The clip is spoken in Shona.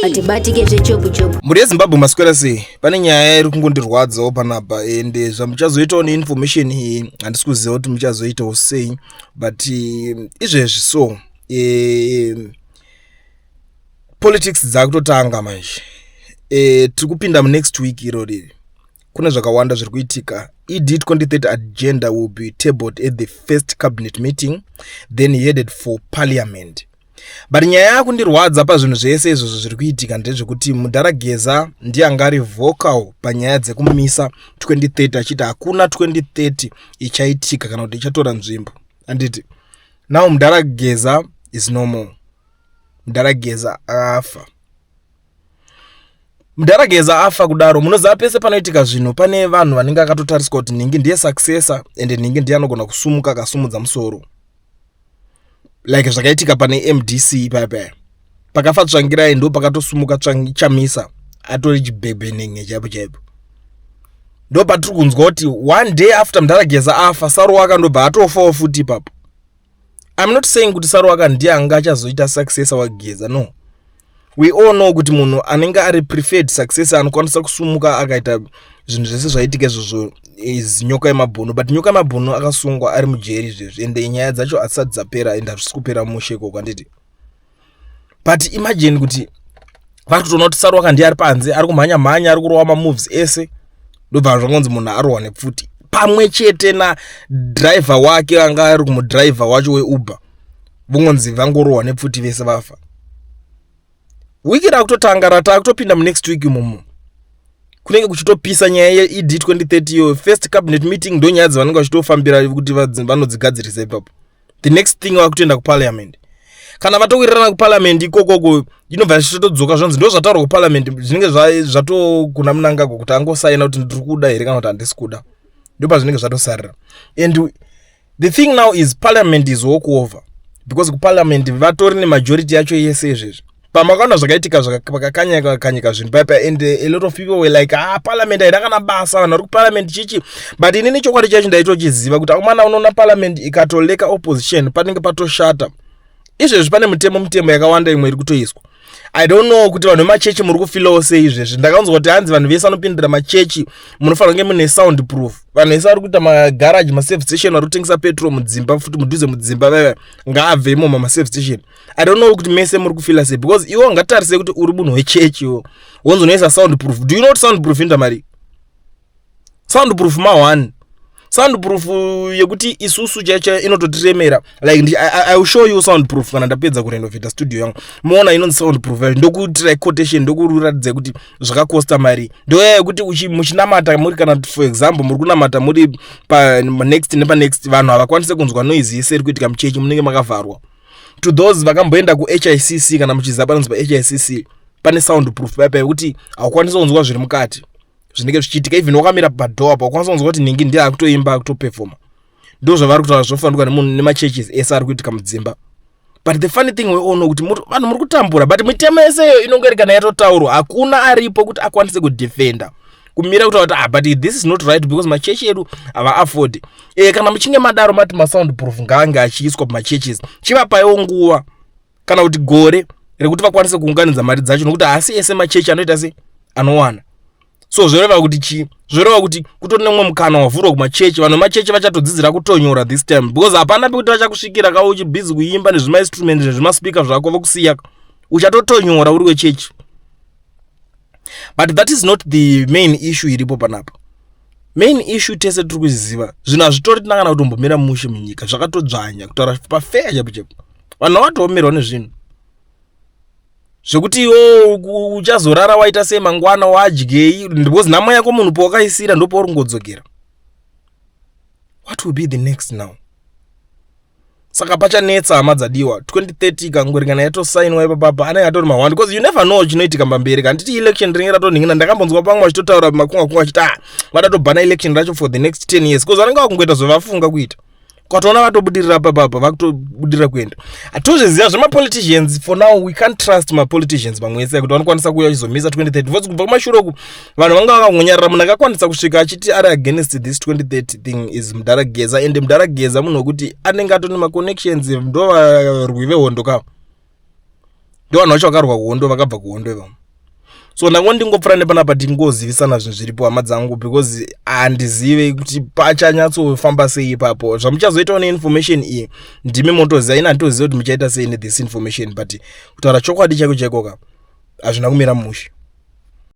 atibatike zvechopu chopu. Muri yeZimbabwe maswera sei? Pane nyaya iri kungondirwadzawo panapa ende zvamuchazoitawo neinformation iyi handisi kuziva kuti muchazoitawo sei, but izvezvi so politics dzakutotanga manje. Tiri kupinda next week irori. Kuna zvakawanda zviri kuitika. ED 2030 agenda will be tabled at the first cabinet meeting, then headed for parliament. But nyaya yakundirwadza pazvinhu zvese izvozvo zviri kuitika ndezvekuti Mudarageza ndiye angari vocal panyaya dzekumisa 2030 achiti hakuna 2030 ichaitika kana kuti ichatora nzvimbo. Anditi now Mudarageza is no more. Mudarageza afa. Mudarageza afa kudaro munoziva pese panoitika zvinhu pane vanhu vanenge vakatotariswa kuti ningi ndiye successor ende ningi ndiye anogona kusumuka akasumudza musoro. Like zvakaitika pane MDC papa. Pakafa Tsvangirai ndo pakatosumuka Chamisa atori chibhebenenge chaipo chaipo. Ndo patiri kunzwa kuti one day after Mudarageza afa Saruwaka akandobva atofawo futi ipapo. I'm not saying kuti Saruwaka ndiye anga achazoita successor waGeza, no. We all know kuti munhu anenge ari preferred successor anokwanisa kusumuka akaita zvinhu zvese zvaitika izvozvo nyoka yemabhunu, but nyoka yemabhunu akasungwa ari mujeri izvezvi ende nyaya dzacho asati dzapera ende hazvisi kupera musheko kwanditi. But imagine kuti vakutoona kuti Saruwaka ndiye ari panze ari kumhanya mhanya ari kurova mamoves ese ndobva zvangonzi munhu arohwa nepfuti pamwe chete nadriver wake anga ari kumudriver wacho weUber vongonzi vangorohwa nepfuti vese vafa. Wiki rakutotanga ratakutopinda next week imomo kunenge kuchitopisa nyaya yeED 2030 yo first cabinet meeting ndo nyaya dzavanenge vachitofambira kuti vanodzigadzirisa ipapo. The next thing vakutoenda kuparliament. Kana vatowirirana kuparliament ikokoko inobva zvichitodzoka zvanzi ndo zvataurwa kuparliament zvinenge zvatokuna munangagwa kuti angosaina kuti ndiri kuda here kana kuti handisi kuda. Ndo pazvinenge zvatosarira. And the thing now is parliament is walk over because kuparliament vatori nemajority yacho yese izvezvi. Pamakaona zvakaitika zvakakanyika zvinhu paipa and a lot of people were like parliament haidakana basa vanhu vari kuparliament chichi, but inini chokwadi chacho ndaitochiziva kuti amwana unoona parliament ikatoleka opposition panenge patoshata. Izvezvi pane mitemo yakawanda imwe iri kutoiswa. I don't know kuti vanhu vemachechi muri kufilawo sei izvezvi. Ndakanzwa kuti hanzi vanhu vese vanopindira machechi munofanira kunge mune soundproof. Vanhu vese vari kuita magarage maservice station vari kutengesa petrol mudzimba futi mudhuze mudzimba vaya ngaabve imomo maservice station. I don't know kuti mese muri kufila sei because iwo ngatarise kuti uri munhu wechechi iwo wonzonoisa soundproof. Do you know what soundproof inoita mari? Soundproof ma1 soundproof yekuti isusu chacha inototiremera like I will show you soundproof kana ndapedza kurenovate studio yangu. Muona inonzi soundproof ndokuti like quotation ndokururadza kuti zvakakosta mari ndoya yekuti muchinamata muri kana for example muri kunamata muri pa next vanhu havakwanise kunzwa noise yese iri kuitika muchechi munenge makavharwa. To those vakamboenda kuHICC kana muchiziva panonzi paHICC pane soundproof paipa yekuti haukwanisi kunzwa zviri mukati zvinenge zvichiitika even wakamira padhoor apa ukwanisa kunzwa kuti ningi ndiye akutoimba akutoperforma. Ndo zvavari kutaura zvofanirwa nemunhu nemachurches ese ari kuitika mudzimba. But the funny thing we all know kuti vanhu muri kutambura but mitemo yeseyo inongeri kana yatotaurwa hakuna aripo kuti akwanise kudefenda kumira kutaura kuti but this is not right because machechi edu hava afford. Kana muchinge madaro mati masoundproof ngaange achiiswa pamachurches chivapaiwo nguva kana kuti gore rekuti vakwanise kuunganidza mari dzacho nokuti haasi ese machechi anoita se anowana. So zvoreva kuti kutori nemwe mukana wavhurwa kumachechi vanhu vemachechi vachatodzidzira kutonyora this time because hapana pekuti vachakusvikira kawo uchibhizi kuimba nezvimainstruments nezvimaspeaker zvako vokusiya uchatotonyora uri wechechi. But that is not the main issue iripo panapa. Main issue tese tiri kuziva zvinhu hazvitori tinangana kutombomira mushe munyika zvakatodzvanya kutaura pafeya chaipo chaipo vanhu vatoomerawo nezvinhu zvekuti uchazorara waita sei mangwana wadyei because nhamo yako munhu pawakaisira ndopauri kungodzokera. What will be the next now? Saka pachanetsa hama dzadiwa 2030 ikangoringana yatosainwa ipapapa anenge atori mahwanda because you never know chinoitika pamberi. Handiti election rinenge ratonhingina ndakambonzwa pamwe vachitotaura makungwa achiti vadatobhana election racho for the next 10 years because vanenge vakungoita zvovafunga kuita ukatoona vatobudirira papapa vakutobudirira kuenda. Hatozviziva zvemapoliticians for now we can't trust mapoliticians mamwe ese kuti vanokwanisa kuuya vachizomisa 2030 because kubva kumashure uku vanhu vanga vakangonyarara munhu akakwanisa kusvika achiti ari against this 2030 thing is Mudarageza ende Mudarageza munhu wekuti anenge atone maconnections ndo varwi vehondo kavo. Ndo vanhu vacho vakarwa kuhondo vakabva kuhondo ivamo. So ndango ndingopfura nepanapa tingozivisana zvinhu zviripo hama dzangu, because handizive kuti pachanyatsofamba sei ipapo. Zvamuchazoitawo neinformation iyi ndimi motoziva, ina handitoziva kuti muchaita sei nethis information, but kutaura chokwadi chaiko chaiko ka hazvina kumira mushe.